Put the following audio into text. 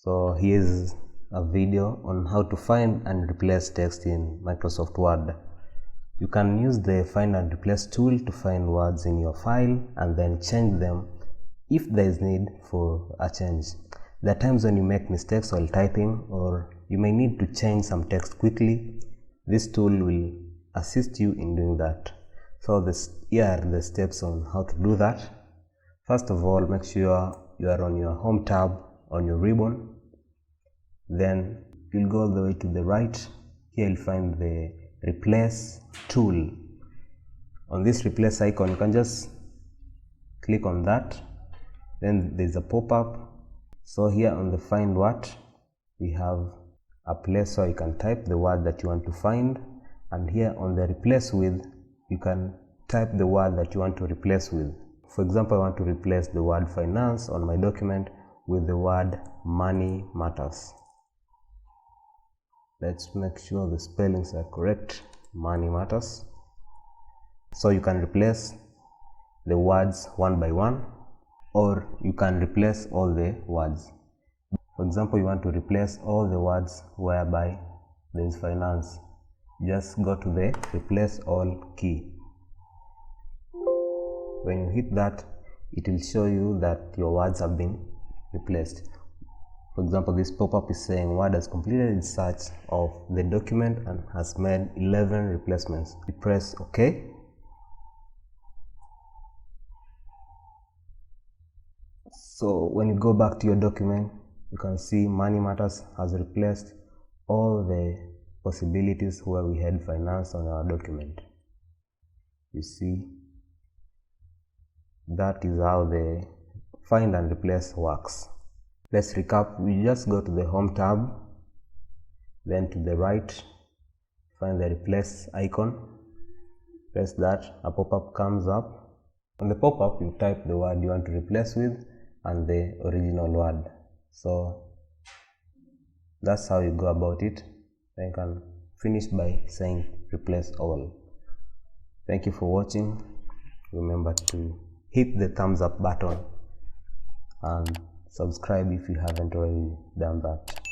So here's a video on how to find and replace text in Microsoft Word. You can use the find and replace tool to find words in your file and then change them if there is need for a change. There are times when you make mistakes while typing, or you may need to change some text quickly. This tool will assist you in doing that. So here are the steps on how to do that. First of all, make sure you are on your home tab on your ribbon. Then you'll go all the way to the right. Here you'll find the replace tool. On this replace icon, you can just click on that. Then there's a pop-up. So here on the find what, we have a place where you can type the word that you want to find, and here on the replace with, you can type the word that you want to replace with. For example, I want to replace the word finance on my document with the word money matters. Let's make sure the spellings are correct. Money matters. So you can replace the words one by one, or you can replace all the words. For example, you want to replace all the words whereby there is finance. Just go to the replace all key. When you hit that, it will show you that your words have been replaced. For example, this pop-up is saying Word has completed its search of the document and has made 11 replacements. You press OK. So when you go back to your document, you can see Money Matters has replaced all the possibilities where we had finance on our document. You see, that is how the find and replace works. Let's recap. We just go to the home tab, then to the right, find the replace icon, press that, a pop-up comes up. On the pop-up, you type the word you want to replace with and the original word. So that's how you go about it. Then you can finish by saying replace all. Thank you for watching. Remember to hit the thumbs up button and subscribe if you haven't already done that.